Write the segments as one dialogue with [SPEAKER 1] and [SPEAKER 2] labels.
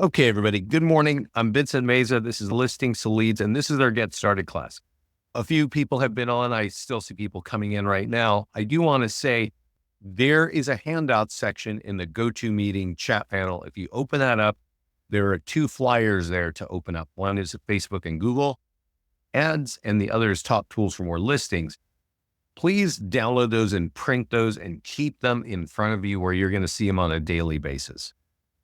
[SPEAKER 1] Okay, everybody. Good morning. I'm Vincent Meza. This is Listings to Leads, and this is our Get Started class. A few people have been on. I still see people coming in right now. I do want to say there is a handout section in the GoToMeeting chat panel. If you open that up, there are 2 flyers there to open up. One is Facebook and Google ads, and the other is top tools for more listings. Please download those and print those and keep them in front of you where you're going to see them on a daily basis,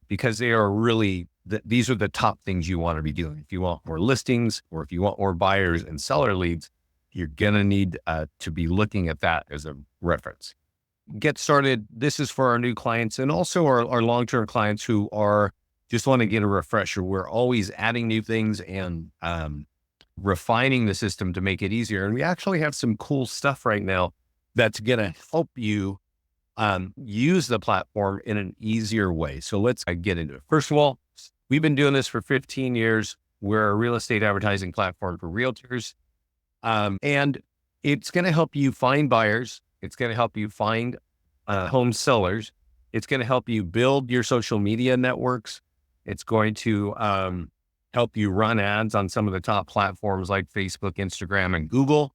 [SPEAKER 1] because they are really, these are the top things you want to be doing. If you want more listings or if you want more buyers and seller leads, you're going to need to be looking at that as a reference. Get started. This is for our new clients and also our long-term clients who are just want to get a refresher. We're always adding new things and refining the system to make it easier. And we actually have some cool stuff right now that's going to help you use the platform in an easier way. So let's get into it. First of all, we've been doing this for 15 years. We're a real estate advertising platform for realtors. And it's going to help you find buyers. It's going to help you find home sellers. It's going to help you build your social media networks. It's going to help you run ads on some of the top platforms like Facebook, Instagram, and Google.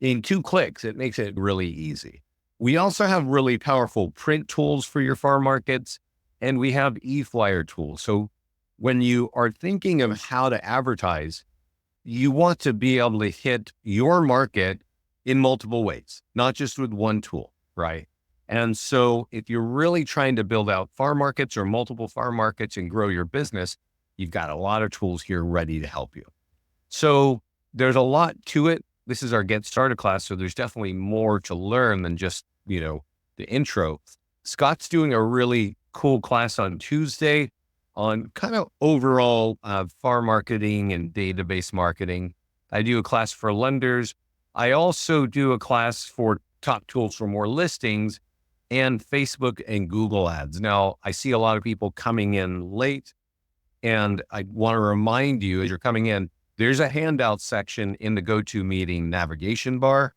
[SPEAKER 1] In 2 clicks, it makes it really easy. We also have really powerful print tools for your farm markets, and we have eFlyer tools. So when you are thinking of how to advertise, you want to be able to hit your market in multiple ways, not just with one tool, right? And so if you're really trying to build out farm markets or multiple farm markets and grow your business, you've got a lot of tools here ready to help you. So there's a lot to it. This is our Get Started class, so there's definitely more to learn than just, the intro. Scott's doing a really cool class on Tuesday on kind of overall farm marketing and database marketing. I do a class for lenders. I also do a class for top tools for more listings and Facebook and Google ads. Now, I see a lot of people coming in late, and I want to remind you as you're coming in, there's a handout section in the GoToMeeting navigation bar.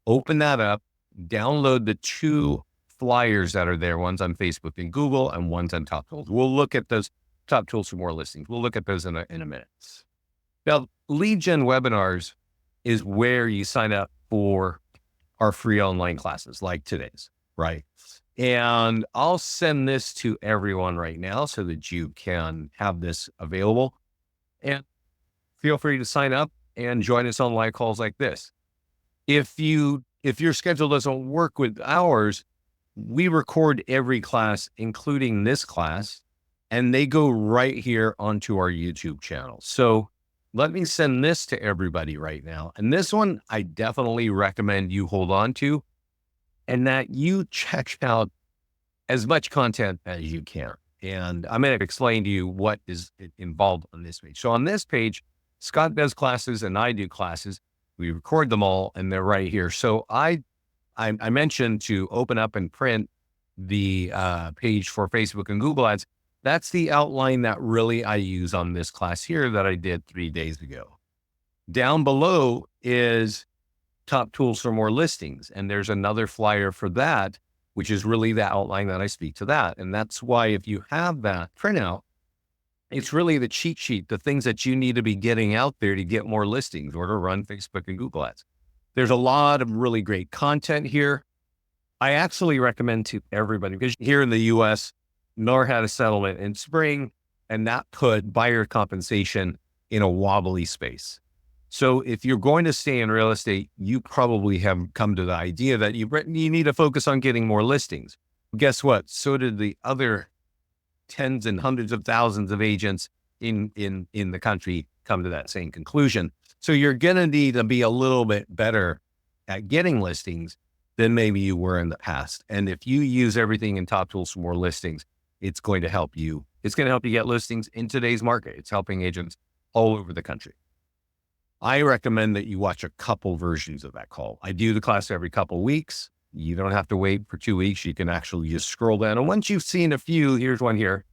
[SPEAKER 1] Open that up, download the 2 flyers that are there, one's on Facebook and Google and one's on top tools. We'll look at those top tools for more listings. We'll look at those in a minute. Now, lead gen webinars is where you sign up for our free online classes like today's, right? And I'll send this to everyone right now so that you can have this available. And feel free to sign up and join us on live calls like this. If your schedule doesn't work with ours, we record every class, including this class, and they go right here onto our YouTube channel. So let me send this to everybody right now. And this one, I definitely recommend you hold on to and that you check out as much content as you can. And I'm going to explain to you what is involved on this page. So on this page, Scott does classes and I do classes. We record them all and they're right here. So I mentioned to open up and print the page for Facebook and Google ads. That's the outline that really I use on this class here that I did 3 days ago. Down below is top tools for more listings. And there's another flyer for that, which is really the outline that I speak to that. And that's why if you have that printout, it's really the cheat sheet, the things that you need to be getting out there to get more listings or to run Facebook and Google ads. There's a lot of really great content here. I actually recommend to everybody, because here in the US, NAR had a settlement in spring, and that put buyer compensation in a wobbly space. So if you're going to stay in real estate, you probably have come to the idea that you need to focus on getting more listings. Guess what? So did the other tens and hundreds of thousands of agents in the country come to that same conclusion. So you're going to need to be a little bit better at getting listings than maybe you were in the past. And if you use everything in top tools for more listings, it's going to help you. It's going to help you get listings in today's market. It's helping agents all over the country. I recommend that you watch a couple versions of that call. I do the class every couple weeks. You don't have to wait for 2 weeks. You can actually just scroll down. And once you've seen a few, here's one here,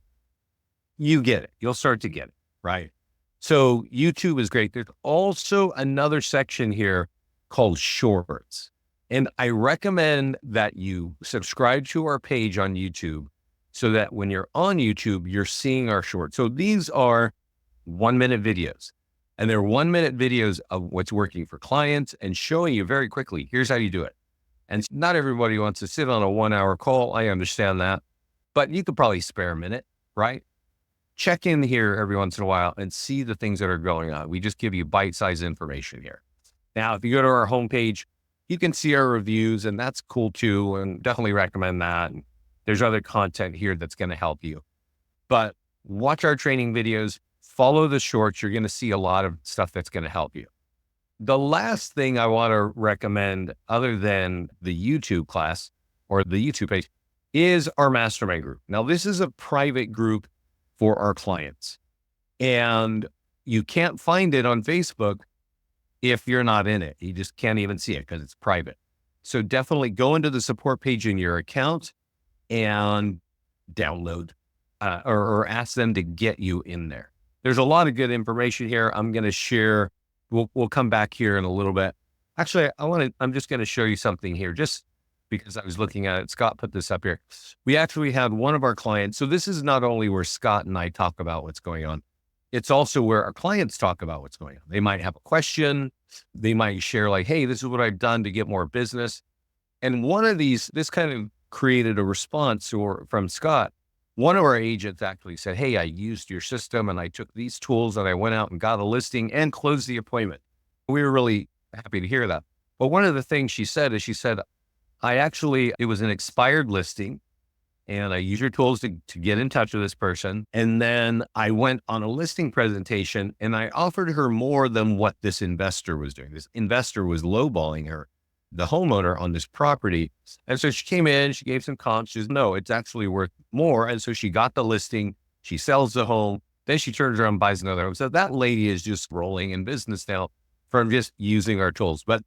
[SPEAKER 1] you get it. You'll start to get it, right? So YouTube is great. There's also another section here called Shorts. And I recommend that you subscribe to our page on YouTube so that when you're on YouTube, you're seeing our shorts. So these are 1-minute videos, and they're 1-minute videos of what's working for clients and showing you very quickly, here's how you do it. And not everybody wants to sit on a 1-hour call. I understand that, but you could probably spare a minute, right? Check in here every once in a while and see the things that are going on. We just give you bite-sized information here. Now, if you go to our homepage, you can see our reviews, and that's cool too, and definitely recommend that. And there's other content here that's going to help you. But watch our training videos, follow the shorts. You're going to see a lot of stuff that's going to help you. The last thing I want to recommend, other than the YouTube class or the YouTube page, is our mastermind group. Now, this is a private group for our clients, and you can't find it on Facebook if you're not in it. You just can't even see it because it's private. So definitely go into the support page in your account and download or ask them to get you in there. There's a lot of good information here. I'm going to share. We'll come back here in a little bit. Actually, I'm just going to show you something here just because I was looking at it. Scott put this up here. We actually had one of our clients. So this is not only where Scott and I talk about what's going on. It's also where our clients talk about what's going on. They might have a question. They might share like, hey, this is what I've done to get more business. And one of these, this kind of created a response from Scott. One of our agents actually said, hey, I used your system and I took these tools and I went out and got a listing and closed the appointment. We were really happy to hear that. But one of the things she said, it was an expired listing, and I used your tools to get in touch with this person. And then I went on a listing presentation and I offered her more than what this investor was doing. This investor was lowballing her, the homeowner, on this property. And so she came in, she gave some comps. She says, no, it's actually worth more. And so she got the listing, she sells the home, then she turns around and buys another home. So that lady is just rolling in business now from just using our tools. But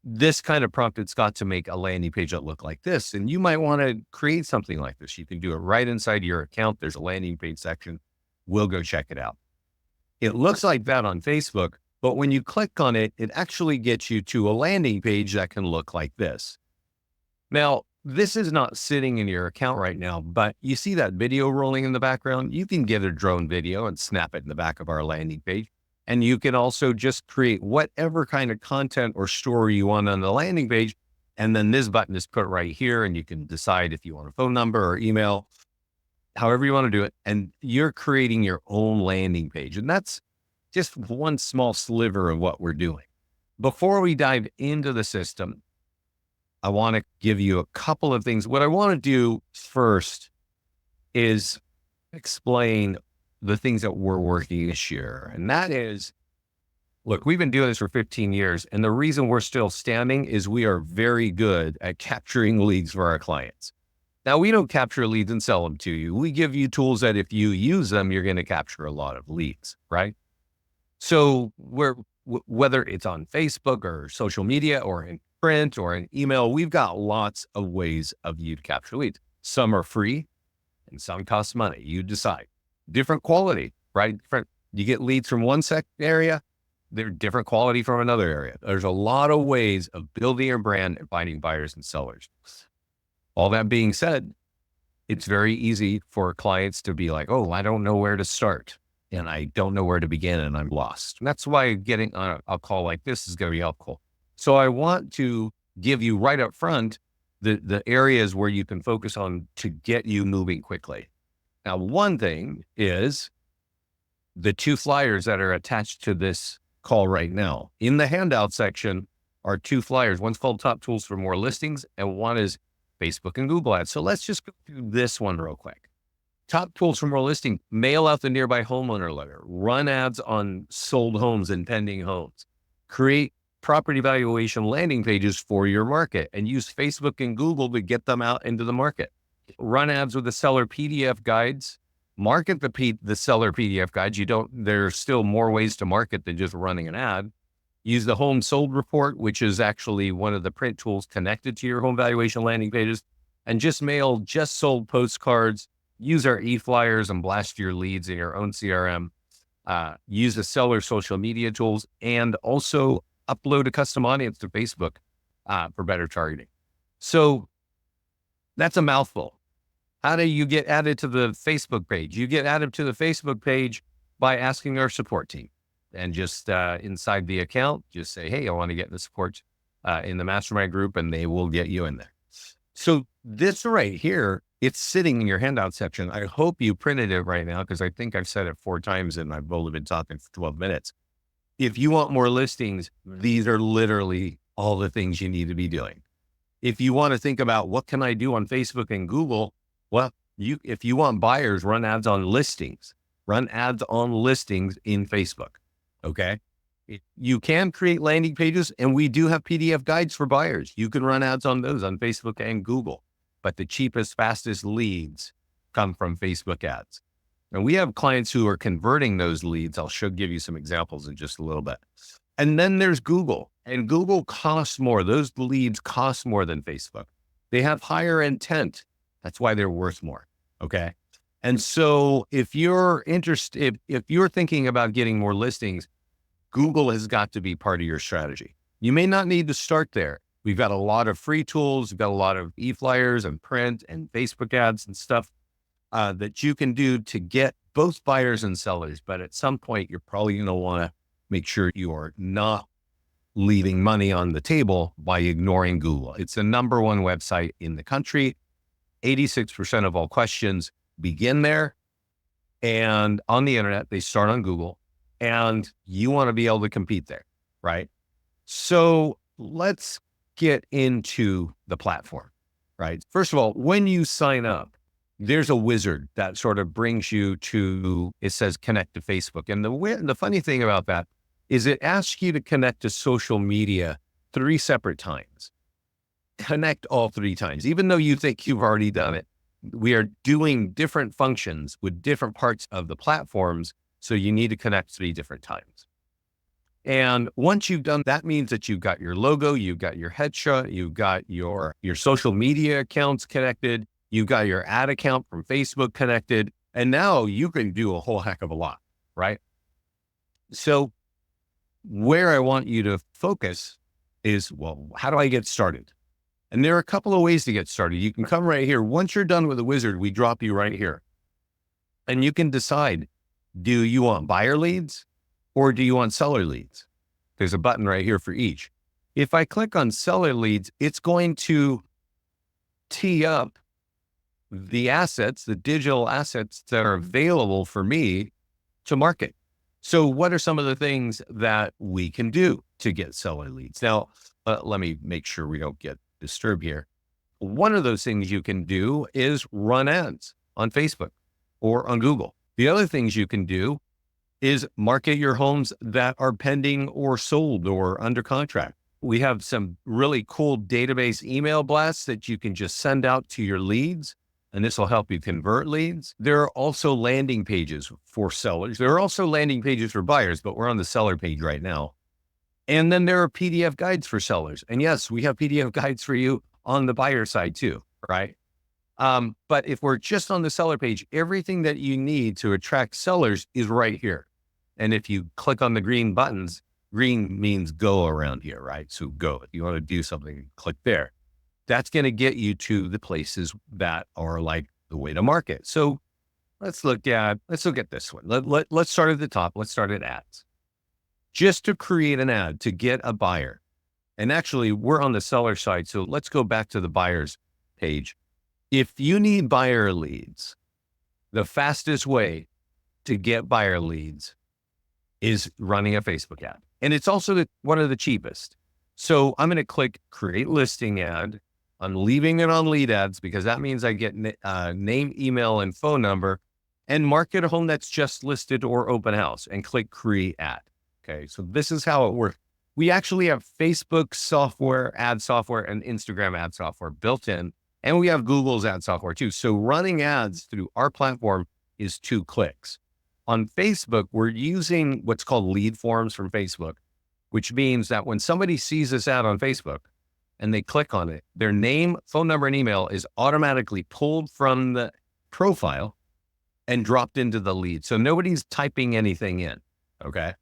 [SPEAKER 1] this kind of prompted Scott to make a landing page that looked like this. And you might want to create something like this. You can do it right inside your account. There's a landing page section. We'll go check it out. It looks like that on Facebook, but when you click on it, it actually gets you to a landing page that can look like this. Now, this is not sitting in your account right now, but you see that video rolling in the background? You can get a drone video and snap it in the back of our landing page. And you can also just create whatever kind of content or story you want on the landing page. And then this button is put right here, and you can decide if you want a phone number or email, however you want to do it. And you're creating your own landing page. And that's just one small sliver of what we're doing. Before we dive into the system, I want to give you a couple of things. What I want to do first is explain the things that we're working this year. And that is, look, we've been doing this for 15 years. And the reason we're still standing is we are very good at capturing leads for our clients. Now, we don't capture leads and sell them to you. We give you tools that if you use them, you're going to capture a lot of leads, right? So whether it's on Facebook or social media or in print or in email, we've got lots of ways of you to capture leads. Some are free and some cost money. You decide. Different quality, right? You get leads from one area, they're different quality from another area. There's a lot of ways of building your brand and finding buyers and sellers. All that being said, it's very easy for clients to be like, oh, I don't know where to start and I don't know where to begin and I'm lost. And that's why getting on a call like this is going to be helpful. So I want to give you right up front the areas where you can focus on to get you moving quickly. Now, one thing is the 2 flyers that are attached to this call right now. In the handout section are 2 flyers. One's called Top Tools for More Listings, and one is Facebook and Google Ads. So let's just go through this one real quick. Top Tools for More Listing: mail out the nearby homeowner letter, run ads on sold homes and pending homes, create property valuation landing pages for your market, and use Facebook and Google to get them out into the market. Run ads with the seller PDF guides, market the seller PDF guides. There's still more ways to market than just running an ad. Use the home sold report, which is actually one of the print tools connected to your home valuation landing pages, and just mail just sold postcards. Use our eFlyers and blast your leads in your own CRM. Use the seller social media tools, and also upload a custom audience to Facebook. for better targeting. So that's a mouthful. How do you get added to the Facebook page? You get added to the Facebook page by asking our support team, and just inside the account, just say, hey, I want to get in the support in the mastermind group, and they will get you in there. So this right here, it's sitting in your handout section. I hope you printed it right now, because I think I've said it 4 times and I've only been talking for 12 minutes. If you want more listings, these are literally all the things you need to be doing. If you want to think about what can I do on Facebook and Google, well, if you want buyers, run ads on listings. Run ads on listings in Facebook. Okay. You can create landing pages, and we do have PDF guides for buyers. You can run ads on those on Facebook and Google, but the cheapest, fastest leads come from Facebook ads. And we have clients who are converting those leads. I'll give you some examples in just a little bit. And then there's Google, and Google costs more. Those leads cost more than Facebook. They have higher intent. That's why they're worth more. Okay. And so if you're interested, if you're thinking about getting more listings, Google has got to be part of your strategy. You may not need to start there. We've got a lot of free tools. We've got a lot of eFlyers and print and Facebook ads and stuff that you can do to get both buyers and sellers. But at some point, you're probably going to want to make sure you are not leaving money on the table by ignoring Google. It's the #1 website in the country. 86% of all questions begin there, and on the internet, they start on Google, and you want to be able to compete there, right? So let's get into the platform, right? First of all, when you sign up, there's a wizard that sort of brings you to, it says connect to Facebook. And the funny thing about that is it asks you to connect to social media 3 separate times. Connect all 3 times, even though you think you've already done it. We are doing different functions with different parts of the platforms. So you need to connect 3 different times. And once you've done, that means that you've got your logo, you've got your headshot, you've got your social media accounts connected, you've got your ad account from Facebook connected, and now you can do a whole heck of a lot, right? So where I want you to focus is, well, how do I get started? And there are a couple of ways to get started. You can come right here. Once you're done with the wizard, we drop you right here. And you can decide, do you want buyer leads or do you want seller leads? There's a button right here for each. If I click on seller leads, it's going to tee up the assets, the digital assets that are available for me to market. So what are some of the things that we can do to get seller leads? Now, let me make sure we don't get disturbed here. One of those things you can do is run ads on Facebook or on Google. The other things you can do is market your homes that are pending or sold or under contract. We have some really cool database email blasts that you can just send out to your leads, and this will help you convert leads. There are also landing pages for sellers. There are also landing pages for buyers, but we're on the seller page right now. And then there are PDF guides for sellers. And yes, we have PDF guides for you on the buyer side too, right? But if we're just on the seller page, everything that you need to attract sellers is right here. And if you click on the green buttons, green means go around here, right? So go. If you want to do something, click there. That's going to get you to the places that are like the way to market. So let's look at this one. Let's start at the top. Let's start at ads. Just to create an ad to get a buyer. And actually we're on the seller side. So let's go back to the buyer's page. If you need buyer leads, the fastest way to get buyer leads is running a Facebook ad. And it's also one of the cheapest. So I'm going to click create listing ad. I'm leaving it on lead ads because that means I get name, email, and phone number, and market a home that's just listed or open house, and click create ad. Okay. So this is how it works. We actually have Facebook software, ad software, and Instagram ad software built in, and we have Google's ad software too. So running ads through our platform is 2 clicks. On Facebook, we're using what's called lead forms from Facebook, which means that when somebody sees this ad on Facebook and they click on it, their name, phone number, and email is automatically pulled from the profile and dropped into the lead. So nobody's typing anything in. Okay.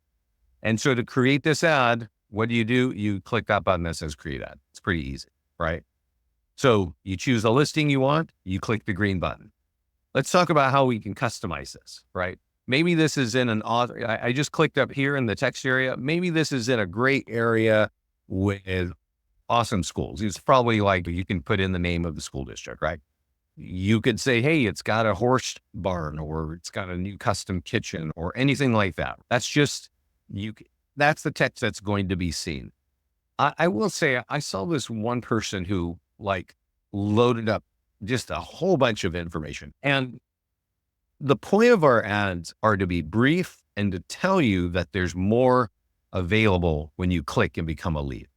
[SPEAKER 1] And so to create this ad, what do? You click that button that says create ad. It's pretty easy, right? So you choose the listing you want, you click the green button. Let's talk about how we can customize this, right? Maybe this is in an author. I just clicked up here in the text area. Maybe this is in a great area with awesome schools. It's probably like you can put in the name of the school district, right? You could say, hey, it's got a horse barn or it's got a new custom kitchen or anything like that. That's just, that's the text that's going to be seen. I will say, I saw this one person who like loaded up just a whole bunch of information. And the point of our ads are to be brief and to tell you that there's more available when you click and become a lead.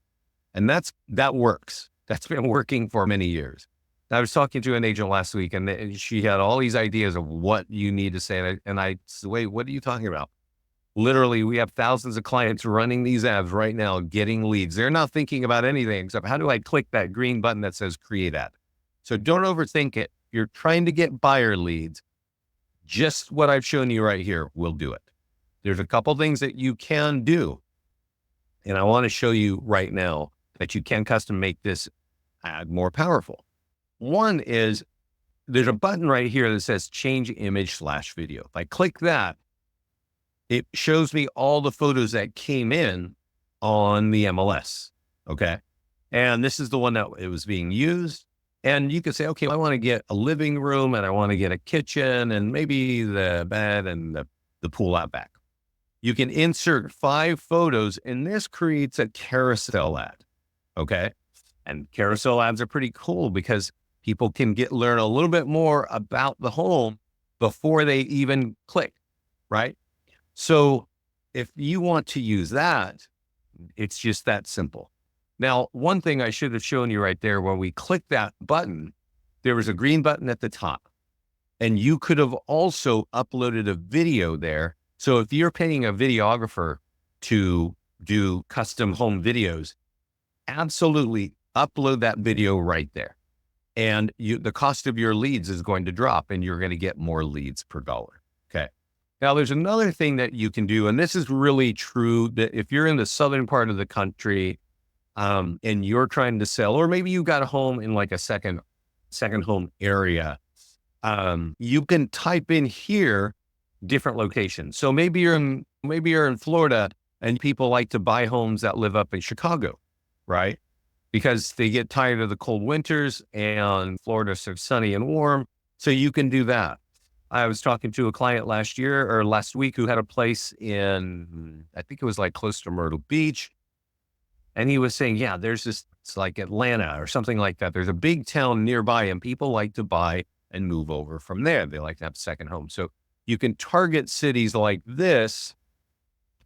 [SPEAKER 1] And that works. That's been working for many years. I was talking to an agent last week and she had all these ideas of what you need to say. And I said, wait, what are you talking about? Literally, we have thousands of clients running these ads right now, getting leads. They're not thinking about anything except how do I click that green button that says create ad? So don't overthink it. You're trying to get buyer leads. Just what I've shown you right here will do it. There's a couple things that you can do. And I want to show you right now that you can custom make this ad more powerful. One is there's a button right here that says change image/video. If I click that, it shows me all the photos that came in on the MLS. Okay. And this is the one that it was being used. And you could say, okay, I want to get a living room and I want to get a kitchen and maybe the bed and the pool out back. You can insert 5 photos and this creates a carousel ad. Okay. And carousel ads are pretty cool because people can learn a little bit more about the home before they even click, right? So if you want to use that, it's just that simple. Now, one thing I should have shown you right there, when we click that button, there was a green button at the top and you could have also uploaded a video there. So if you're paying a videographer to do custom home videos, absolutely upload that video right there. And the cost of your leads is going to drop and you're going to get more leads per dollar. Okay. Now, there's another thing that you can do, and this is really true, that if you're in the southern part of the country and you're trying to sell, or maybe you got a home in like a second home area, you can type in here different locations. So maybe you're in Florida and people like to buy homes that live up in Chicago, right? Because they get tired of the cold winters and Florida's so sunny and warm. So you can do that. I was talking to a client last week who had a place in, I think it was like close to Myrtle Beach. And he was saying, yeah, there's this, it's like Atlanta or something like that. There's a big town nearby and people like to buy and move over from there. They like to have a second home. So you can target cities like this.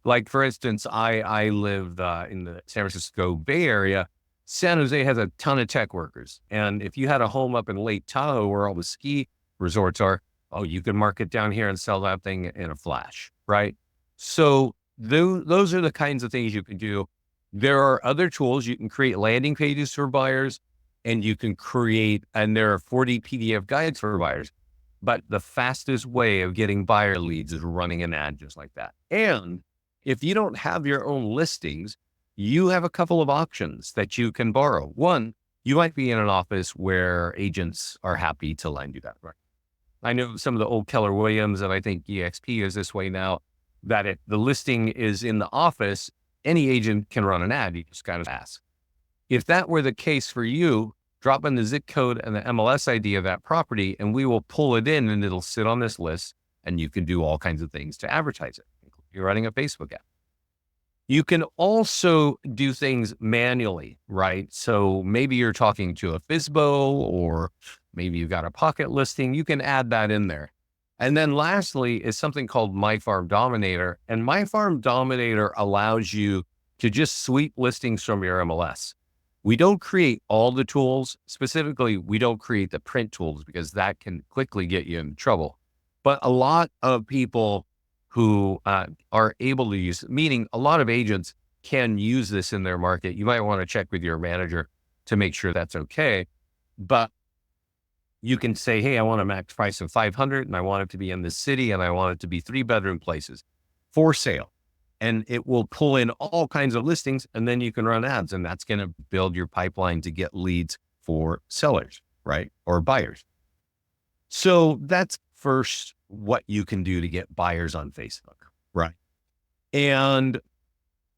[SPEAKER 1] Like for instance, I live in the San Francisco Bay Area. San Jose has a ton of tech workers. And if you had a home up in Lake Tahoe where all the ski resorts are, oh, you can mark it down here and sell that thing in a flash, right? So those are the kinds of things you can do. There are other tools. You can create landing pages for buyers and there are 40 PDF guides for buyers. But the fastest way of getting buyer leads is running an ad just like that. And if you don't have your own listings, you have a couple of options that you can borrow. One, you might be in an office where agents are happy to lend you that, right? I know some of the old Keller Williams, and I think EXP is this way now, that if the listing is in the office, any agent can run an ad. You just got to ask. If that were the case for you, drop in the zip code and the MLS ID of that property, and we will pull it in and it'll sit on this list and you can do all kinds of things to advertise it. You're running a Facebook ad. You can also do things manually, right? So maybe you're talking to a FSBO or maybe you've got a pocket listing. You can add that in there. And then lastly is something called My Farm Dominator. And My Farm Dominator allows you to just sweep listings from your MLS. We don't create all the tools. Specifically, we don't create the print tools because that can quickly get you in trouble. But a lot of people who are able to use, meaning a lot of agents can use this in their market. You might want to check with your manager to make sure that's okay. But you can say, hey, I want a max price of $500 and I want it to be in this city and I want it to be 3-bedroom places for sale. and it will pull in all kinds of listings, and then you can run ads, and that's going to build your pipeline to get leads for sellers, right? Or buyers. So that's first what you can do to get buyers on Facebook, right? And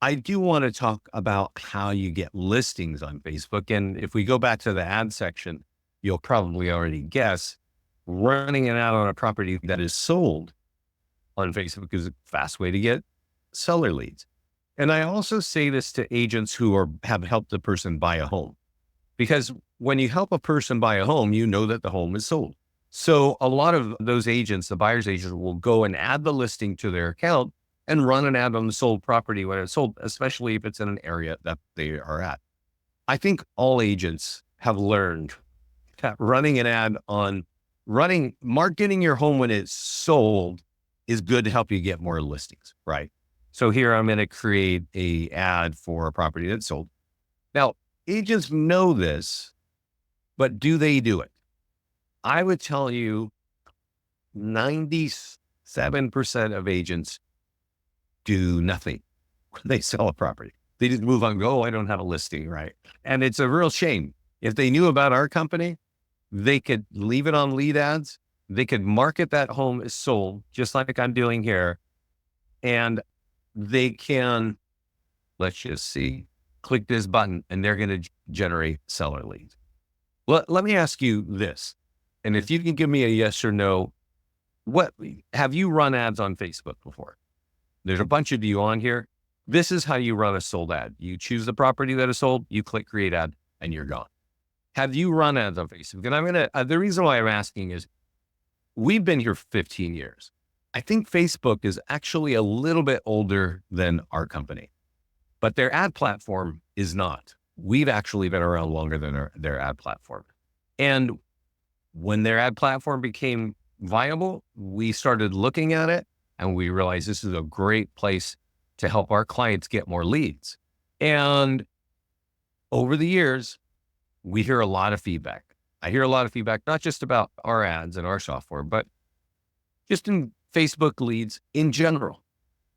[SPEAKER 1] I do want to talk about how you get listings on Facebook. And if we go back to the ad section, you'll probably already guess running an ad on a property that is sold on Facebook is a fast way to get seller leads. And I also say this to agents who have helped a person buy a home, because when you help a person buy a home, you know that the home is sold. So a lot of those agents, the buyer's agents, will go and add the listing to their account and run an ad on the sold property when it's sold, especially if it's in an area that they are at. I think all agents have learned that running an ad marketing your home when it's sold is good to help you get more listings, right? So here I'm going to create a ad for a property that's sold. Now, agents know this, but do they do it? I would tell you 97% of agents do nothing when they sell a property. They just move on and go, oh, I don't have a listing, right? And it's a real shame. If they knew about our company, they could leave it on lead ads. They could market that home as sold, just like I'm doing here. And they can, let's just see, click this button and they're going to generate seller leads. Well, let me ask you this. And if you can give me a yes or no, have you run ads on Facebook before? There's a bunch of you on here. This is how you run a sold ad. You choose the property that is sold, you click create ad, and you're gone. Have you run ads on Facebook? And the reason why I'm asking is we've been here 15 years. I think Facebook is actually a little bit older than our company, but their ad platform is not. We've actually been around longer than their ad platform. And when their ad platform became viable, we started looking at it and we realized this is a great place to help our clients get more leads. And over the years, we hear a lot of feedback. I hear a lot of feedback, not just about our ads and our software, but just in Facebook leads in general.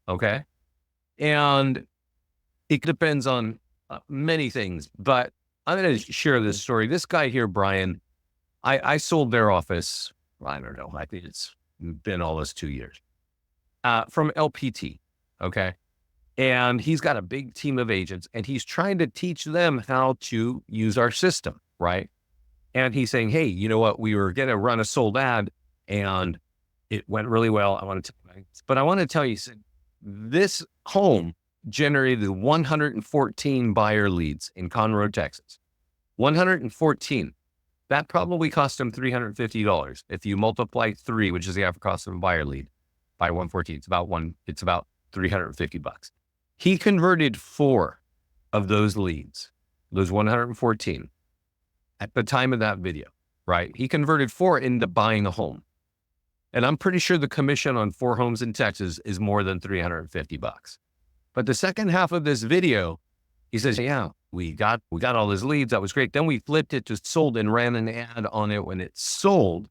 [SPEAKER 1] Okay. And it depends on many things, but I'm going to share this story. This guy here, Brian, I sold their office. I don't know. I think it's been almost 2 years from LPT. Okay. And he's got a big team of agents and he's trying to teach them how to use our system. Right. And he's saying, hey, you know what? We were going to run a sold ad and it went really well. I want to tell you, this home generated 114 buyer leads in Conroe, Texas. 114. That probably cost him $350. If you multiply 3, which is the average cost of a buyer lead, by 114, it's about $350. He converted 4 of those leads, those 114, at the time of that video, right? He converted 4 into buying a home. And I'm pretty sure the commission on 4 homes in Texas is more than $350. But the second half of this video, he says, yeah, we got all those leads. That was great. Then we flipped it to sold and ran an ad on it when it sold.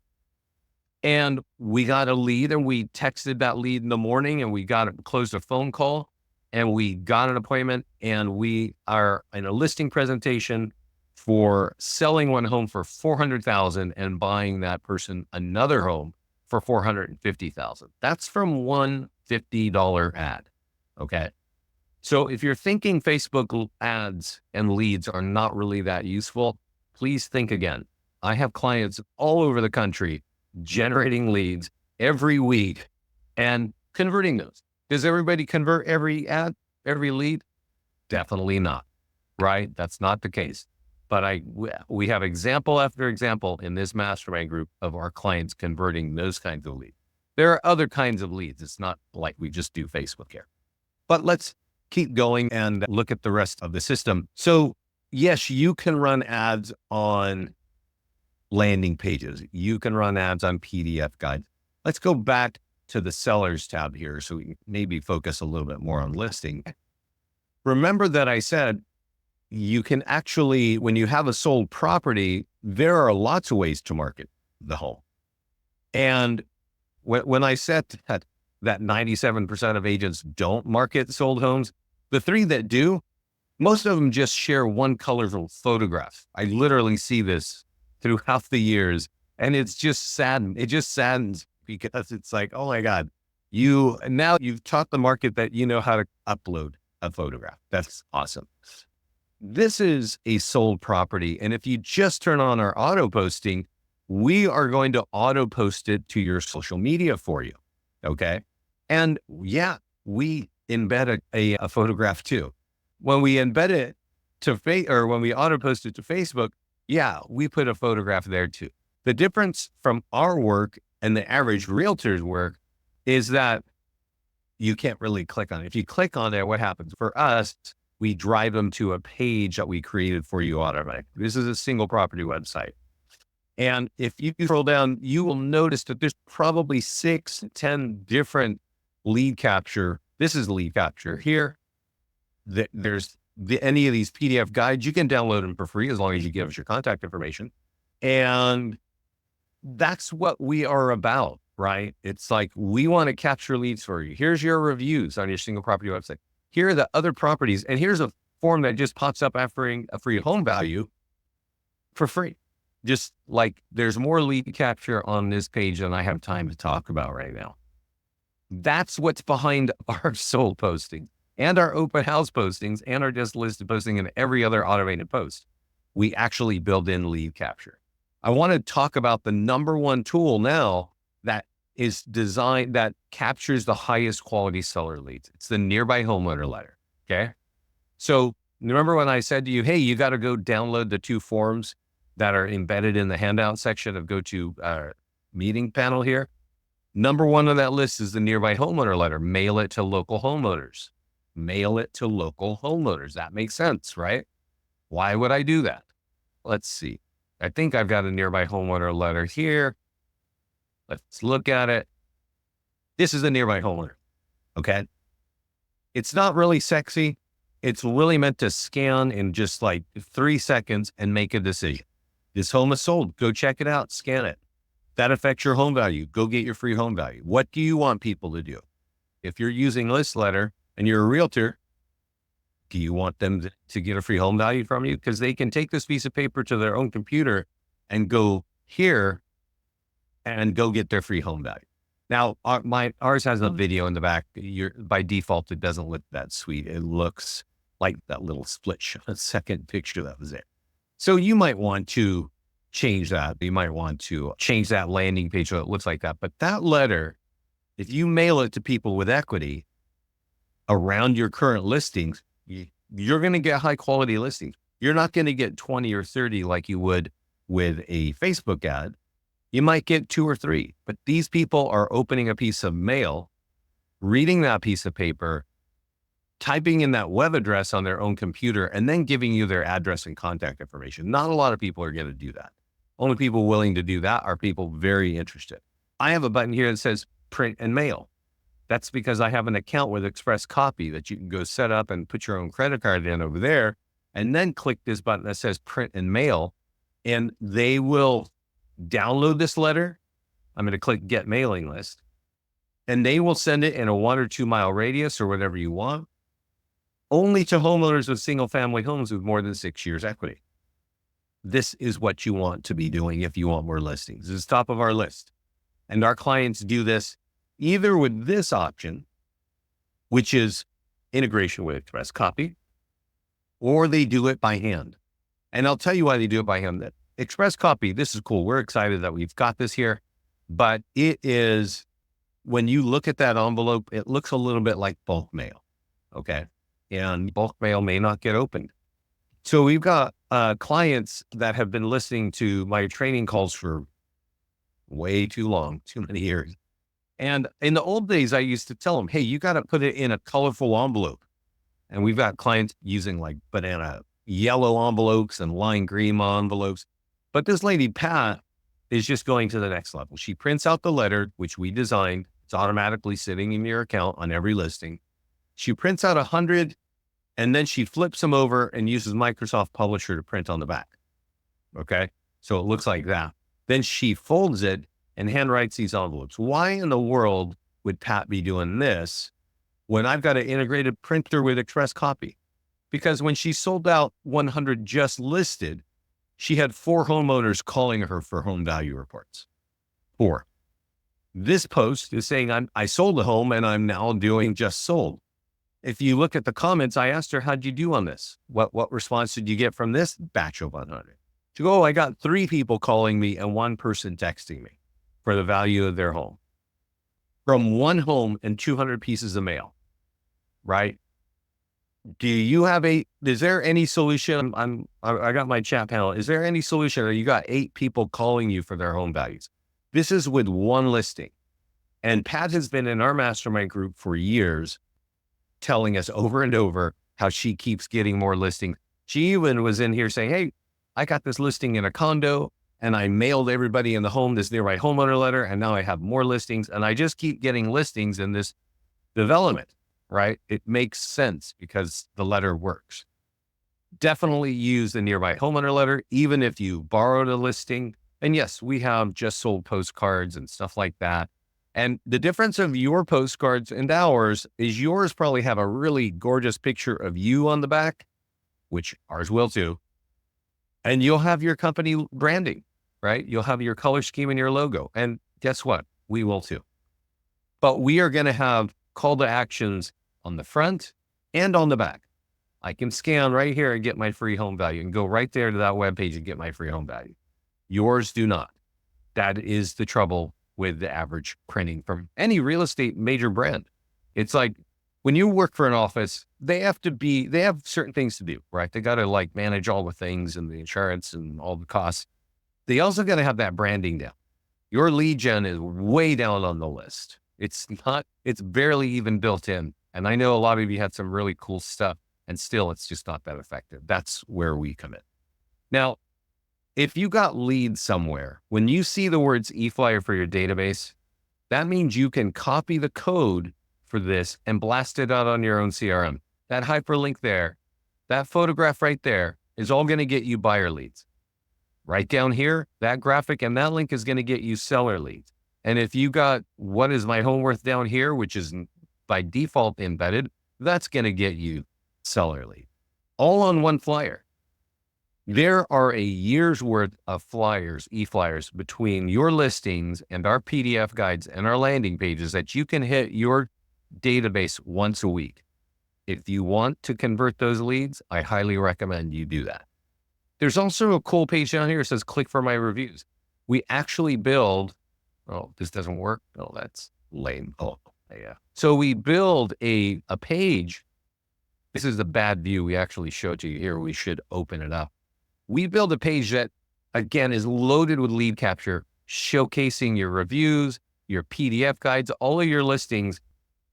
[SPEAKER 1] And we got a lead and we texted that lead in the morning and we closed a phone call and we got an appointment and we are in a listing presentation for selling one home for $400,000 and buying that person another home for $450,000. That's from one $50 ad. Okay. So if you're thinking Facebook ads and leads are not really that useful, please think again. I have clients all over the country generating leads every week and converting those. Does everybody convert every ad, every lead? Definitely not, right? That's not the case. But we have example after example in this mastermind group of our clients converting those kinds of leads. There are other kinds of leads. It's not like we just do Facebook here. But let's keep going and look at the rest of the system. So yes, you can run ads on landing pages. You can run ads on PDF guides. Let's go back to the sellers tab here so we can maybe focus a little bit more on listing. Remember that I said you can actually, when you have a sold property, there are lots of ways to market the home. And when I said that that 97% of agents don't market sold homes. The 3 that do, most of them just share one colorful photograph. I literally see this throughout the years, and it's just saddened. It just saddens because it's like, oh my God, now you've taught the market that you know how to upload a photograph. That's awesome. This is a sold property. And if you just turn on our auto posting, we are going to auto post it to your social media for you. Okay. And yeah, we embed a photograph too. When we embed it or when we auto post it to Facebook, yeah, we put a photograph there too. The difference from our work and the average realtor's work is that you can't really click on it. If you click on it, what happens? For us, we drive them to a page that we created for you automatically. This is a single property website. And if you scroll down, you will notice that there's probably 6 to 10 different lead capture. This is lead capture here. There's any of these PDF guides. You can download them for free as long as you give us your contact information. And that's what we are about, right? It's like, we want to capture leads for you. Here's your reviews on your single property website. Here are the other properties. And here's a form that just pops up offering a free home value for free. Just like, there's more lead capture on this page than I have time to talk about right now. That's what's behind our sold posting and our open house postings and our just listed posting and every other automated post. We actually build in lead capture. I want to talk about the number one tool now that is designed, that captures the highest quality seller leads. It's the nearby homeowner letter. Okay. So remember when I said to you, hey, you got to go download the 2 forms that are embedded in the handout section of go to meeting panel here. Number 1 on that list is the nearby homeowner letter. Mail it to local homeowners. Mail it to local homeowners. That makes sense, right? Why would I do that? Let's see. I think I've got a nearby homeowner letter here. Let's look at it. This is a nearby homeowner. Okay. It's not really sexy. It's really meant to scan in just like 3 seconds and make a decision. This home is sold. Go check it out. Scan it. That affects your home value. Go get your free home value. What do you want people to do? If you're using List Letter and you're a realtor, do you want them to get a free home value from you? Because they can take this piece of paper to their own computer and go here and go get their free home value. Now, ours has a video in the back. By default, it doesn't look that sweet. It looks like that little split second picture that was there. So you might want to change that. You might want to change that landing page so it looks like that. But that letter, if you mail it to people with equity around your current listings, you're going to get high quality listings. You're not going to get 20 or 30 like you would with a Facebook ad. You might get 2 or 3, but these people are opening a piece of mail, reading that piece of paper, typing in that web address on their own computer, and then giving you their address and contact information. Not a lot of people are going to do that. Only people willing to do that are people very interested. I have a button here that says print and mail. That's because I have an account with Express Copy that you can go set up and put your own credit card in over there, and then click this button that says print and mail, and they will download this letter. I'm going to click get mailing list, and they will send it in a 1 or 2 mile radius or whatever you want, only to homeowners with single family homes with more than 6 years equity. This is what you want to be doing if you want more listings. This is top of our list. And our clients do this either with this option, which is integration with Express Copy, or they do it by hand. And I'll tell you why they do it by hand. That Express Copy, this is cool. We're excited that we've got this here, but it is, when you look at that envelope, it looks a little bit like bulk mail. Okay. And bulk mail may not get opened. So we've got clients that have been listening to my training calls for way too long, too many years. And in the old days, I used to tell them, hey, you got to put it in a colorful envelope. And we've got clients using like banana yellow envelopes and lime green envelopes. But this lady, Pat, is just going to the next level. She prints out the letter, which we designed. It's automatically sitting in your account on every listing. She prints out 100, and then she flips them over and uses Microsoft Publisher to print on the back. Okay. So it looks like that. Then she folds it and handwrites these envelopes. Why in the world would Pat be doing this when I've got an integrated printer with Express Copy? Because when she sold out 100 just listed, she had 4 homeowners calling her for home value reports. 4. This post is saying I sold a home and I'm now doing just sold. If you look at the comments, I asked her, how'd you do on this? What response did you get from this batch of 100? She goes, oh, I got 3 people calling me and 1 person texting me for the value of their home. From 1 home and 200 pieces of mail, right? Is there any solution? I got my chat panel. Is there any solution? Or you got 8 people calling you for their home values? This is with 1 listing. And Pat has been in our mastermind group for years, telling us over and over how she keeps getting more listings. She even was in here saying, hey, I got this listing in a condo and I mailed everybody in the home this nearby homeowner letter. And now I have more listings and I just keep getting listings in this development, right? It makes sense because the letter works. Definitely use the nearby homeowner letter, even if you borrowed a listing. And yes, we have just sold postcards and stuff like that. And the difference of your postcards and ours is yours probably have a really gorgeous picture of you on the back, which ours will too. And you'll have your company branding, right? You'll have your color scheme and your logo. And guess what? We will too. But we are going to have call to actions on the front and on the back. I can scan right here and get my free home value and go right there to that webpage and get my free home value. Yours do not. That is the trouble with the average printing from any real estate major brand. It's like when you work for an office, they have certain things to do, right? They got to like manage all the things and the insurance and all the costs. They also got to have that branding down. Your lead gen is way down on the list. It's barely even built in. And I know a lot of you had some really cool stuff and still it's just not that effective. That's where we come in. Now, if you got leads somewhere, when you see the words eFlyer for your database, that means you can copy the code for this and blast it out on your own CRM. That hyperlink there, that photograph right there is all going to get you buyer leads. Right down here, that graphic and that link is going to get you seller leads. And if you got what is my home worth down here, which is by default embedded, that's going to get you seller lead. All on one flyer. There are a year's worth of flyers, eFlyers, between your listings and our PDF guides and our landing pages that you can hit your database once a week. If you want to convert those leads, I highly recommend you do that. There's also a cool page down here that says, click for my reviews. We actually build, oh, this doesn't work. Oh, that's lame. Oh, yeah. So we build a page. This is the bad view we actually showed to you here. We should open it up. We build a page that, again, is loaded with lead capture, showcasing your reviews, your PDF guides, all of your listings,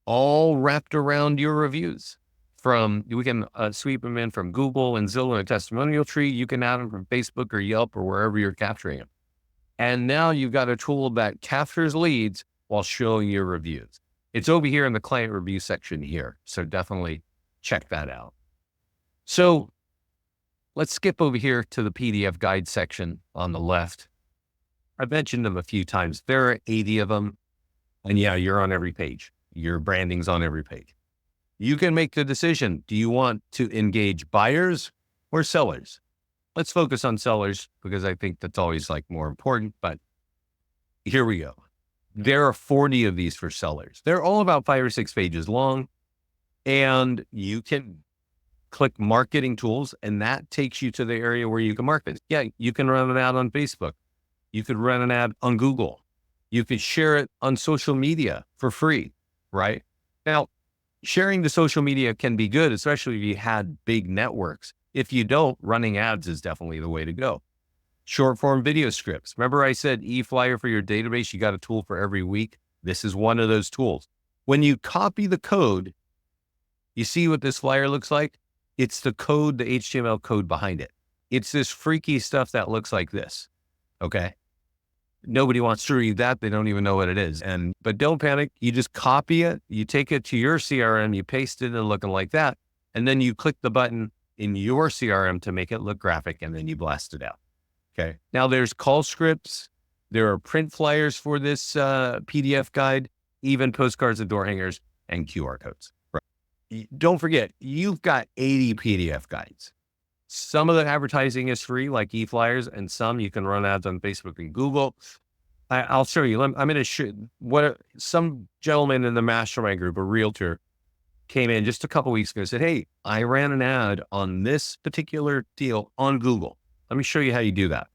[SPEAKER 1] all wrapped around your reviews. We can sweep them in from Google and Zillow and a testimonial tree. You can add them from Facebook or Yelp or wherever you're capturing them. And now you've got a tool that captures leads while showing your reviews. It's over here in the client review section here. So definitely check that out. So let's skip over here to the PDF guide section on the left. I've mentioned them a few times. There are 80 of them. And yeah, you're on every page. Your branding's on every page. You can make the decision. Do you want to engage buyers or sellers? Let's focus on sellers because I think that's always like more important, but here we go. There are 40 of these for sellers. They're all about 5 or 6 pages long, and you can click marketing tools and that takes you to the area where you can market. Yeah, you can run an ad on Facebook. You could run an ad on Google. You could share it on social media for free, right? Now, sharing the social media can be good, especially if you had big networks. If you don't, running ads is definitely the way to go. Short form video scripts. Remember I said eFlyer for your database, you got a tool for every week. This is one of those tools. When you copy the code, you see what this flyer looks like? It's the code, the HTML code behind it. It's this freaky stuff that looks like this, okay? Nobody wants to read that. They don't even know what it is. But don't panic. You just copy it. You take it to your CRM, you paste it in looking like that. And then you click the button in your CRM to make it look graphic, and then you blast it out. Okay. Now there's call scripts. There are print flyers for this PDF guide. even postcards and door hangers and QR codes. Right. Don't forget, you've got 80 PDF guides. Some of the advertising is free, like eFlyers, and some you can run ads on Facebook and Google. I'll show you. I'm going to show some gentleman in the mastermind group, a realtor, came in just a couple weeks ago and said, hey, I ran an ad on this particular deal on Google. Let me show you how you do that.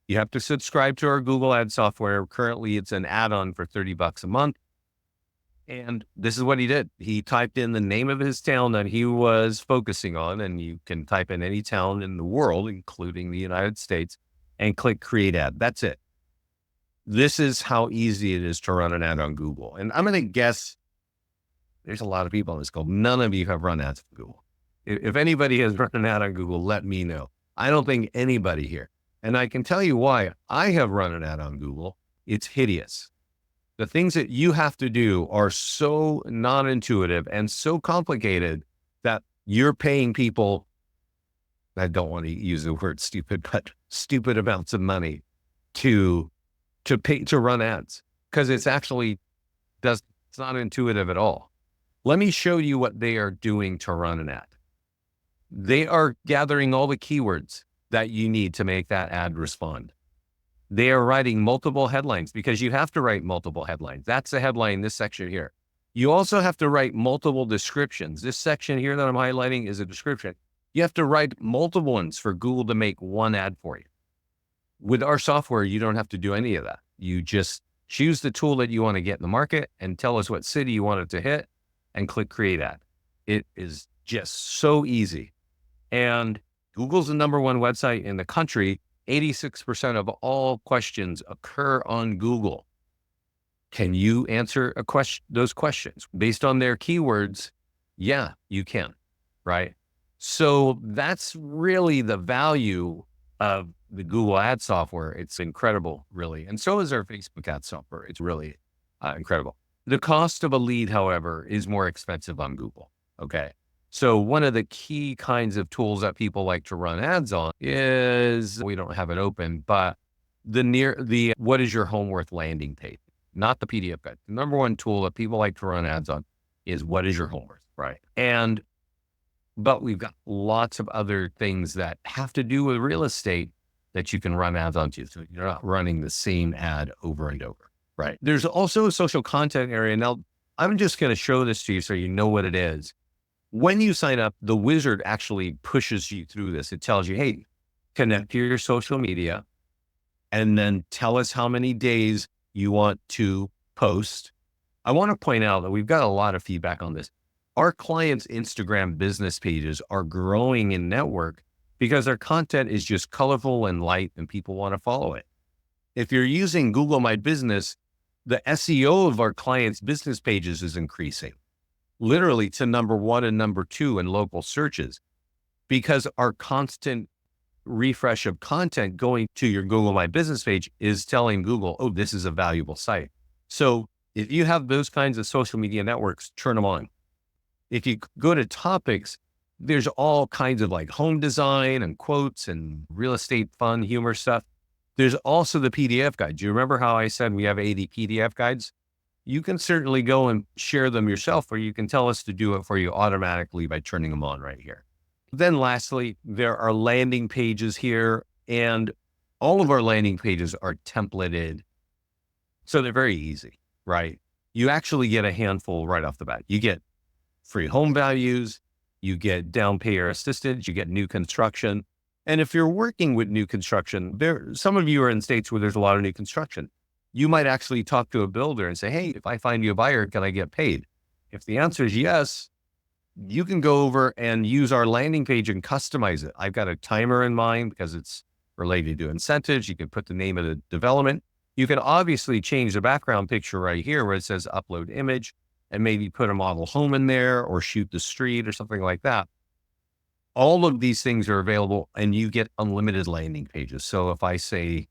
[SPEAKER 1] You have to subscribe to our Google ad software. Currently, it's an add-on for $30 a month. And this is what he did. He typed in the name of his town that he was focusing on, and you can type in any town in the world, including the United States, and click create ad. That's it. This is how easy it is to run an ad on Google. And I'm going to guess there's a lot of people on this call. None of you have run ads on Google. If anybody has run an ad on Google, let me know. I don't think anybody here. And I can tell you why. I have run an ad on Google. It's hideous. The things that you have to do are so non-intuitive and so complicated that you're paying people, I don't want to use the word stupid, but stupid amounts of money to pay to run ads, because it's not intuitive at all. Let me show you what they are doing to run an ad. They are gathering all the keywords that you need to make that ad respond. They are writing multiple headlines, because you have to write multiple headlines. That's the headline, this section here. You also have to write multiple descriptions. This section here that I'm highlighting is a description. You have to write multiple ones for Google to make one ad for you. With our software, you don't have to do any of that. You just choose the tool that you want to get in the market and tell us what city you want it to hit and click create ad. It is just so easy. And Google's the #1 website in the country. 86% of all questions occur on Google. Can you answer those questions based on their keywords? Yeah, you can, right? So that's really the value of the Google ad software. It's incredible, really. And so is our Facebook ad software. It's really incredible. The cost of a lead, however, is more expensive on Google. Okay. So one of the key kinds of tools that people like to run ads on is, we don't have it open, but what is your home worth landing page, not the PDF guide. The #1 tool that people like to run ads on is what is your home worth, right? But we've got lots of other things that have to do with real estate that you can run ads onto. So you're not running the same ad over and over, right? There's also a social content area. Now, I'm just going to show this to you so you know what it is. When you sign up, the wizard actually pushes you through this. It tells you, hey, connect to your social media and then tell us how many days you want to post. I want to point out that we've got a lot of feedback on this. Our clients' Instagram business pages are growing in network because their content is just colorful and light and people want to follow it. If you're using Google My Business, the SEO of our clients' business pages is increasing, literally to #1 and #2 in local searches, because our constant refresh of content going to your Google My Business page is telling Google, oh, this is a valuable site. So if you have those kinds of social media networks, turn them on. If you go to topics, there's all kinds of like home design and quotes and real estate fun, humor stuff. There's also the PDF guide. Do you remember how I said we have 80 PDF guides? You can certainly go and share them yourself, or you can tell us to do it for you automatically by turning them on right here. Then lastly, there are landing pages here, and all of our landing pages are templated. So they're very easy, right? You actually get a handful right off the bat. You get free home values, you get down payer assistance, you get new construction. And if you're working with new construction, some of you are in states where there's a lot of new construction. You might actually talk to a builder and say, hey, if I find you a buyer, can I get paid? If the answer is yes, you can go over and use our landing page and customize it. I've got a timer in mind because it's related to incentives. You can put the name of the development. You can obviously change the background picture right here where it says upload image and maybe put a model home in there or shoot the street or something like that. All of these things are available and you get unlimited landing pages. So if I say,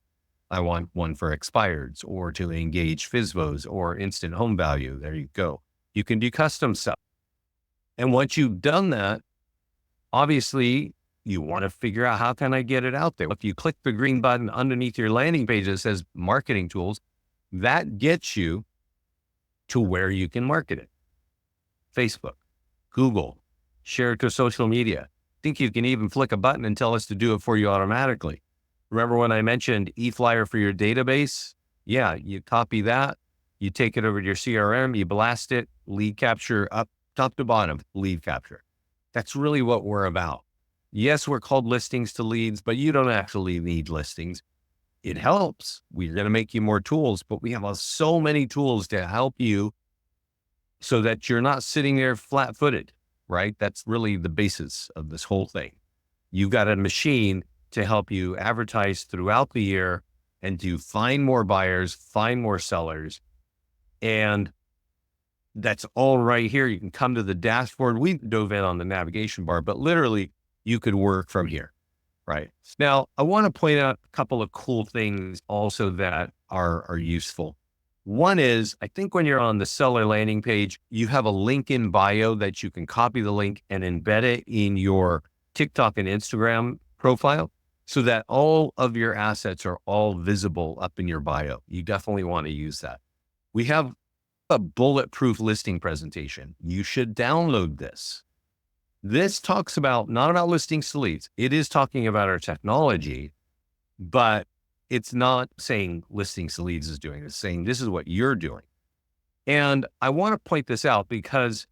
[SPEAKER 1] I want one for expireds or to engage FSBOs or instant home value, there you go. You can do custom stuff. And once you've done that, obviously you want to figure out how can I get it out there? If you click the green button underneath your landing page that says marketing tools, that gets you to where you can market it. Facebook, Google, share it to social media. Think you can even flick a button and tell us to do it for you automatically. Remember when I mentioned eFlyer for your database? Yeah, you copy that, you take it over to your CRM, you blast it, lead capture up top to bottom, lead capture. That's really what we're about. Yes, we're called listings to leads, but you don't actually need listings. It helps. We're going to make you more tools, but we have so many tools to help you so that you're not sitting there flat footed, right? That's really the basis of this whole thing. You've got a machine to help you advertise throughout the year and to find more buyers, find more sellers. And that's all right here. You can come to the dashboard. We dove in on the navigation bar, but literally you could work from here, right? Now, I want to point out a couple of cool things also that are useful. One is, I think when you're on the seller landing page, you have a link in bio that you can copy the link and embed it in your TikTok and Instagram profile so that all of your assets are all visible up in your bio. You definitely want to use that. We have a bulletproof listing presentation. You should download this. This talks about, not about listings to leads. It is talking about our technology, but it's not saying listings to leads is doing it. It's saying this is what you're doing. And I want to point this out because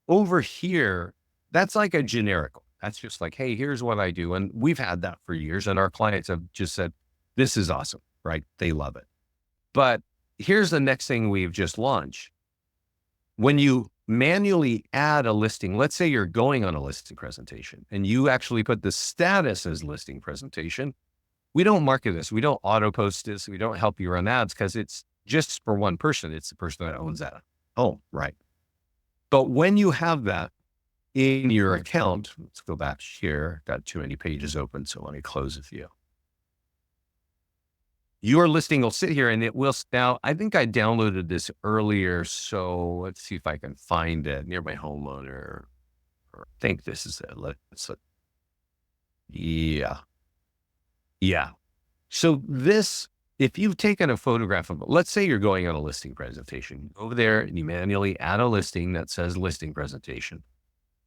[SPEAKER 1] over here, that's like a generic. That's just like, hey, here's what I do. And we've had that for years. And our clients have just said, this is awesome, right? They love it. But here's the next thing we've just launched. When you manually add a listing, let's say you're going on a listing presentation and you actually put the status as listing presentation. We don't market this. We don't auto post this. We don't help you run ads because it's just for one person. It's the person that owns that. Oh, right. But when you have that in your account, let's go back here. Got too many pages open. So let me close a few. Your listing will sit here and it will. Now, I think I downloaded this earlier. So let's see if I can find it near my homeowner. I think this is it. Yeah. So this, if you've taken a photograph of it, let's say you're going on a listing presentation, over there and you manually add a listing that says listing presentation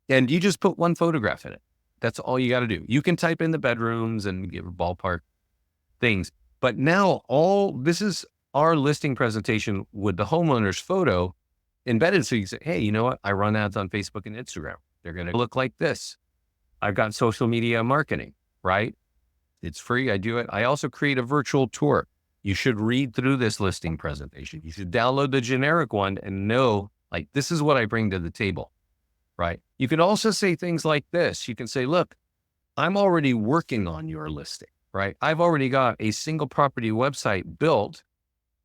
[SPEAKER 1] and you just put one photograph in it. That's all you got to do. You can type in the bedrooms and give ballpark things, but now this is our listing presentation with the homeowner's photo embedded. So you say, hey, you know what? I run ads on Facebook and Instagram. They're going to look like this. I've got social media marketing, right? It's free. I do it. I also create a virtual tour. You should read through this listing presentation. You should download the generic one and know, like, this is what I bring to the table, right? You can also say things like this. You can say, look, I'm already working on your listing, right? I've already got a single property website built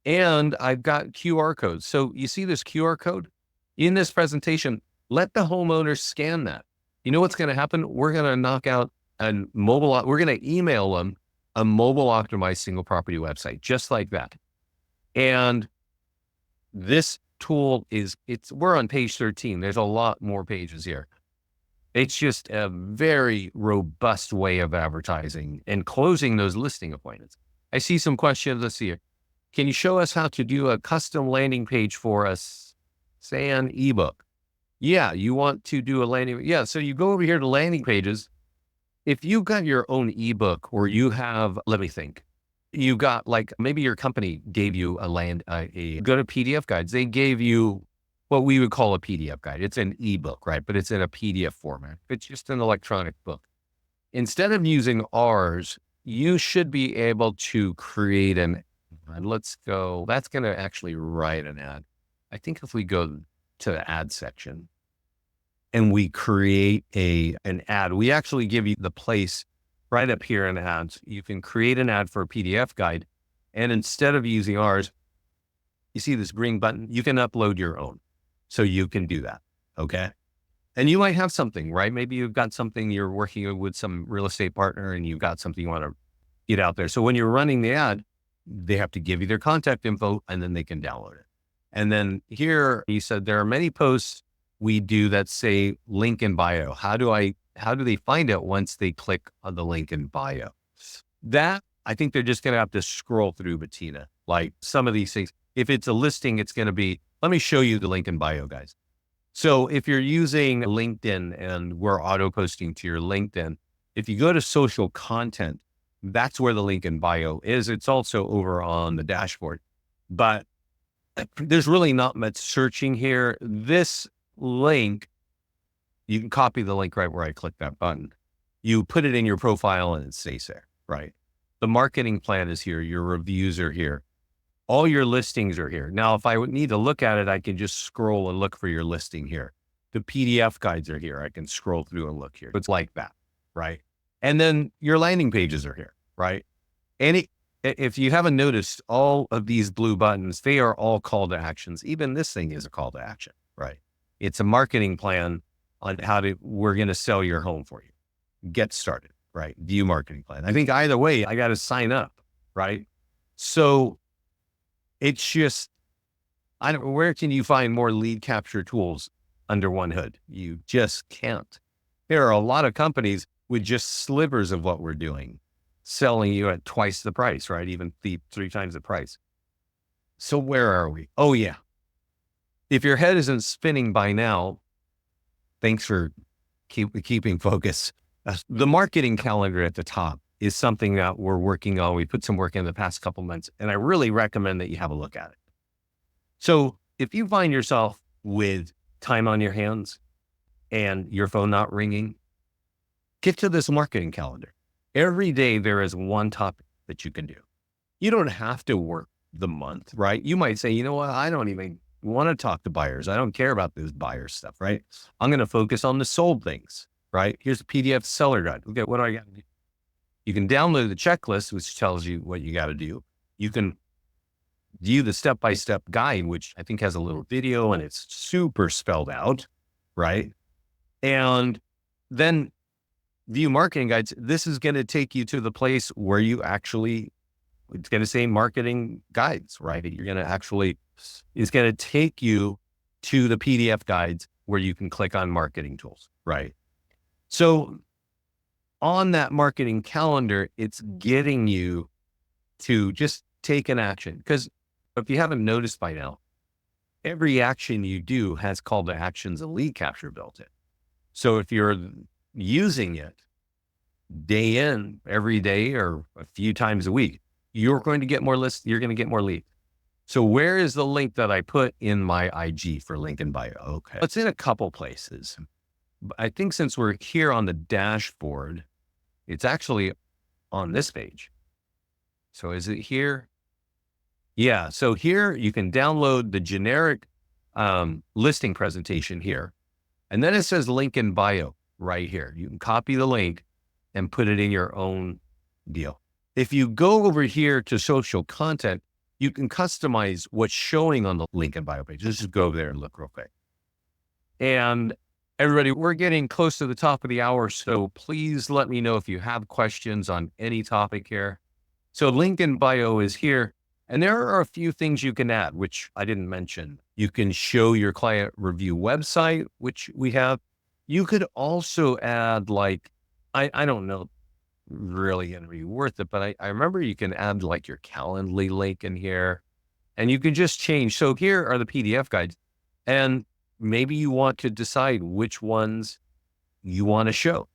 [SPEAKER 1] and I've got QR codes. So you see this QR code in this presentation, let the homeowner scan that. You know what's going to happen? We're going to knock out we're going to email them a mobile optimized single property website, just like that. And this tool we're on page 13. There's a lot more pages here. It's just a very robust way of advertising and closing those listing appointments. I see some questions. Let's see here. Can you show us how to do a custom landing page for us, say an ebook? Yeah. You want to do a landing? Yeah. So you go over here to landing pages. If you've got your own ebook or you have, let me think, you got like, maybe your company gave you go to PDF guides. They gave you what we would call a PDF guide. It's an ebook, right? But it's in a PDF format. It's just an electronic book. Instead of using ours, you should be able to create that's going to actually write an ad. I think if we go to the ad section, and we create an ad. We actually give you the place right up here in ads. You can create an ad for a PDF guide. And instead of using ours, you see this green button, you can upload your own. So you can do that. Okay. And you might have something, right? Maybe you've got something you're working with some real estate partner and you've got something you want to get out there. So when you're running the ad, they have to give you their contact info and then they can download it. And then here you said there are many posts we do that say link in bio. How do they find it once they click on the link in bio? That, I think they're just going to have to scroll through, Bettina. Like some of these things, if it's a listing, it's going to be Let me show you the link in bio, guys. So if you're using LinkedIn and we're auto posting to your LinkedIn, if you go to social content, that's where the link in bio is. It's also over on the dashboard, but there's really not much searching here. This link, you can copy the link right where I click that button. You put it in your profile and it stays there, right? The marketing plan is here. Your reviews are here. All your listings are here. Now, if I would need to look at it, I can just scroll and look for your listing here. The PDF guides are here. I can scroll through and look here. It's like that, right? And then your landing pages are here, right? And if you haven't noticed, all of these blue buttons, they are all call to actions. Even this thing is a call to action, right? It's a marketing plan on we're going to sell your home for you. Get started, right? View marketing plan. I think either way, I got to sign up, right? So it's just, where can you find more lead capture tools under one hood? You just can't. There are a lot of companies with just slivers of what we're doing, selling you at twice the price, right? Even three times the price. So where are we? Oh yeah. If your head isn't spinning by now, thanks for keeping focus. The marketing calendar at the top is something that we're working on. We put some work in the past couple months, and I really recommend that you have a look at it. So if you find yourself with time on your hands and your phone not ringing, get to this marketing calendar. Every day there is one topic that you can do. You don't have to work the month, right? You might say, you know what? I don't even want to talk to buyers. I don't care about this buyer stuff, right? I'm going to focus on the sold things, right? Here's a PDF seller guide. Okay, what do I got to do? You can download the checklist, which tells you what you got to do. You can view the step-by-step guide, which I think has a little video and it's super spelled out, right? And then view marketing guides. This is going to take you to the place where it's going to say marketing guides, right? It's going to take you to the PDF guides where you can click on marketing tools, right? So on that marketing calendar, it's getting you to just take an action. Because if you haven't noticed by now, every action you do has call to actions and lead capture built in. So if you're using it day in, every day, or a few times a week, you're going to get more lists. You're going to get more leads. So where is the link that I put in my IG for link in bio? Okay. It's in a couple places. I think since we're here on the dashboard, it's actually on this page. So is it here? Yeah. So here you can download the generic listing presentation here. And then it says link in bio right here. You can copy the link and put it in your own deal. If you go over here to social content, you can customize what's showing on the link in bio page. Let's just go over there and look real quick. And everybody, we're getting close to the top of the hour, so please let me know if you have questions on any topic here. So link in bio is here, and there are a few things you can add, which I didn't mention. You can show your client review website, which we have. You could also add I don't know, really going to be worth it, but I remember you can add like your Calendly link in here, and you can just change. So here are the PDF guides, and maybe you want to decide which ones you want to show,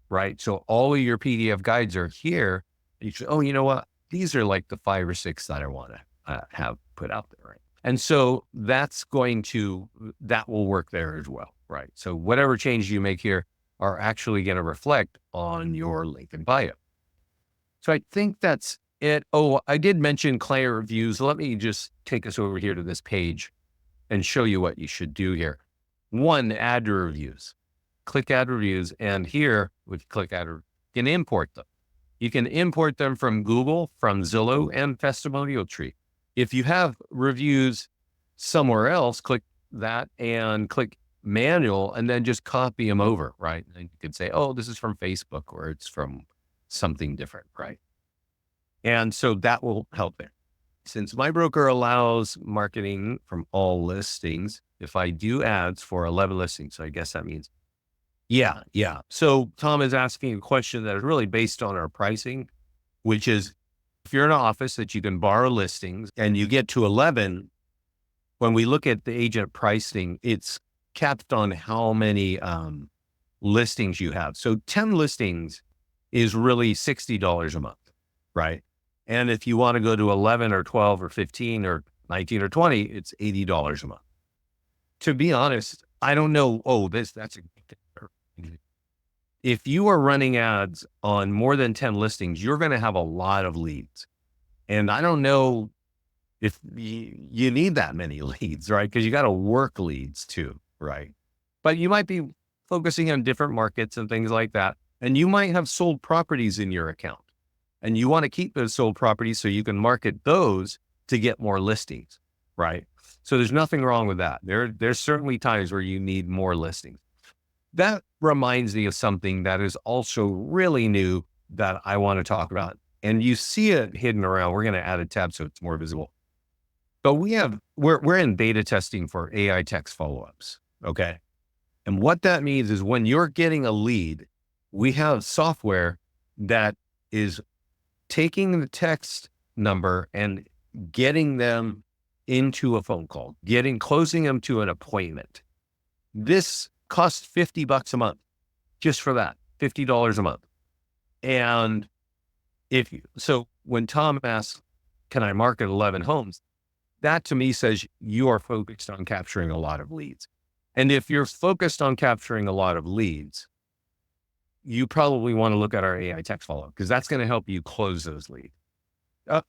[SPEAKER 1] right? So all of your PDF guides are here. You say, oh, you know what? These are like the 5 or 6 that I want to have put out there, right? And so that will work there as well, right? So whatever changes you make here are actually going to reflect on your link in bio. So I think that's it. Oh, I did mention client reviews. Let me just take us over here to this page and show you what you should do here. 1, add your reviews. Click add reviews. And here, if you click add, you can import them. You can import them from Google, from Zillow, and Testimonial Tree. If you have reviews somewhere else, click that and click manual, and then just copy them over, right? And you could say, oh, this is from Facebook, or it's from something different, right? And so that will help there. Since my broker allows marketing from all listings, if I do ads for 11 listings, so I guess that means, yeah. So Tom is asking a question that is really based on our pricing, which is if you're in an office that you can borrow listings and you get to 11, when we look at the agent pricing, it's capped on how many listings you have. So 10 listings is really $60 a month, right? And if you want to go to 11 or 12 or 15 or 19 or 20, it's $80 a month. To be honest, I don't know. Oh, that's if you are running ads on more than 10 listings, you're going to have a lot of leads. And I don't know if you need that many leads, right? Because you got to work leads too, right? But you might be focusing on different markets and things like that. And you might have sold properties in your account and you want to keep those sold properties so you can market those to get more listings, right? So there's nothing wrong with that. There's certainly times where you need more listings. That reminds me of something that is also really new that I want to talk about. And you see it hidden around. We're going to add a tab so it's more visible. But we're in beta testing for AI text follow-ups. Okay. And what that means is when you're getting a lead, we have software that is taking the text number and getting them into a phone call, closing them to an appointment. This costs $50 a month just for that, $50 a month. And so when Tom asks, can I market 11 homes? That to me says you are focused on capturing a lot of leads. And if you're focused on capturing a lot of leads, you probably want to look at our AI text follow-up because that's going to help you close those leads.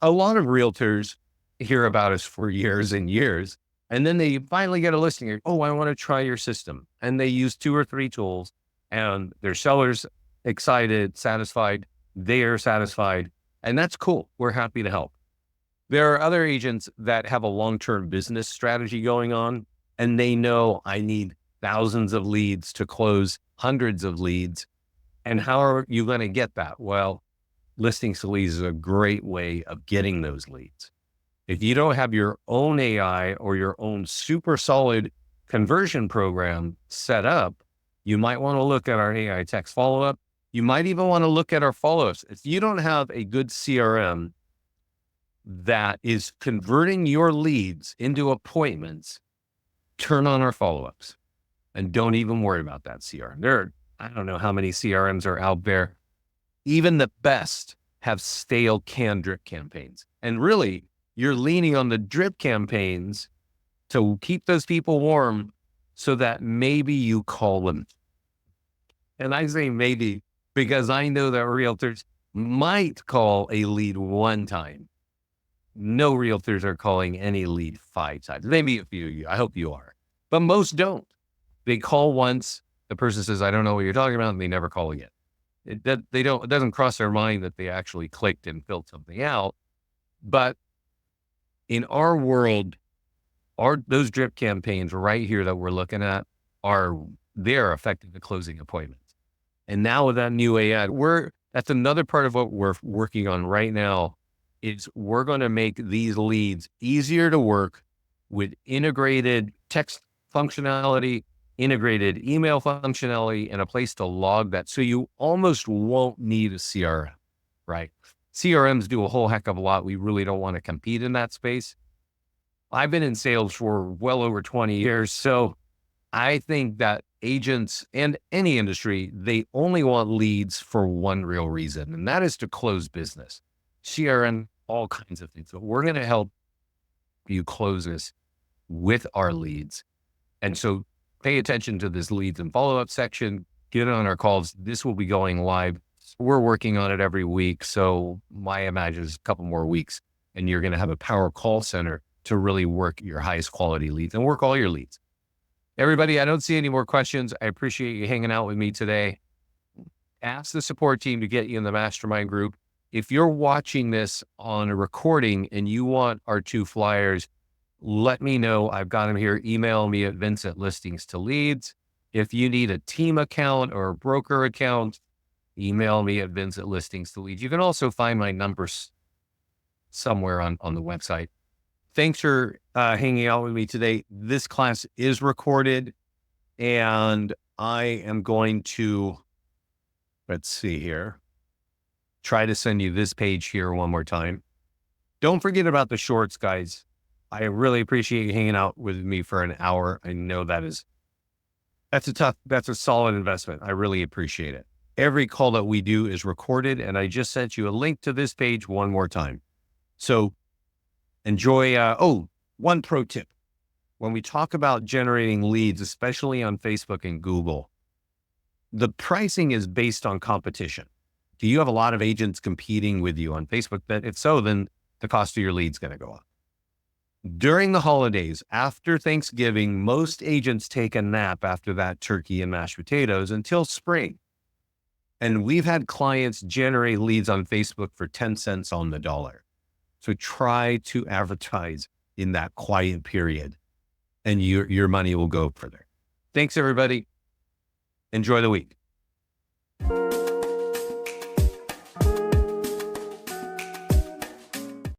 [SPEAKER 1] A lot of realtors hear about us for years and years, and then they finally get a listing. Oh, I want to try your system. And they use 2 or 3 tools and their seller's excited, satisfied, they're satisfied. And that's cool. We're happy to help. There are other agents that have a long-term business strategy going on, and they know I need thousands of leads to close hundreds of leads. And how are you going to get that? Well, Listings to Leads is a great way of getting those leads. If you don't have your own AI or your own super solid conversion program set up, you might want to look at our AI text follow-up. You might even want to look at our follow-ups. If you don't have a good CRM that is converting your leads into appointments, turn on our follow-ups and don't even worry about that CRM. I don't know how many CRMs are out there. Even the best have stale canned drip campaigns. And really, you're leaning on the drip campaigns to keep those people warm so that maybe you call them. And I say maybe because I know that realtors might call a lead one time. No realtors are calling any lead 5 times. Maybe a few of you. I hope you are. But most don't. They call once. The person says, I don't know what you're talking about. And they never call again. It doesn't cross their mind that they actually clicked and filled something out. But in our world, those drip campaigns right here that we're looking at they're effective at closing appointments. And now with that new AI, that's another part of what we're working on right now is we're going to make these leads easier to work with integrated text functionality, integrated email functionality, and a place to log that. So you almost won't need a CRM, right? CRMs do a whole heck of a lot. We really don't want to compete in that space. I've been in sales for well over 20 years. So I think that agents and any industry, they only want leads for one real reason, and that is to close business. CRM, all kinds of things. So we're going to help you close this with our leads. And so pay attention to this leads and follow-up section, get on our calls. This will be going live. We're working on it every week. So my imagine is a couple more weeks and you're going to have a power call center to really work your highest quality leads and work all your leads. Everybody, I don't see any more questions. I appreciate you hanging out with me today. Ask the support team to get you in the mastermind group. If you're watching this on a recording and you want our 2 flyers, let me know. I've got them here. Email me at Vince@Listings2Leads. If you need a team account or a broker account, email me at Vince@Listings2Leads. You can also find my numbers somewhere on the website. Thanks for hanging out with me today. This class is recorded and I am going to, let's see here, try to send you this page here one more time. Don't forget about the shorts, guys. I really appreciate you hanging out with me for an hour. I know that's a solid investment. I really appreciate it. Every call that we do is recorded, and I just sent you a link to this page one more time. So enjoy. One pro tip. When we talk about generating leads, especially on Facebook and Google, the pricing is based on competition. Do you have a lot of agents competing with you on Facebook? If so, then the cost of your lead is going to go up. During the holidays, after Thanksgiving, most agents take a nap after that turkey and mashed potatoes until spring. And we've had clients generate leads on Facebook for 10 cents on the dollar. So try to advertise in that quiet period, and your money will go further. Thanks, everybody. Enjoy the week.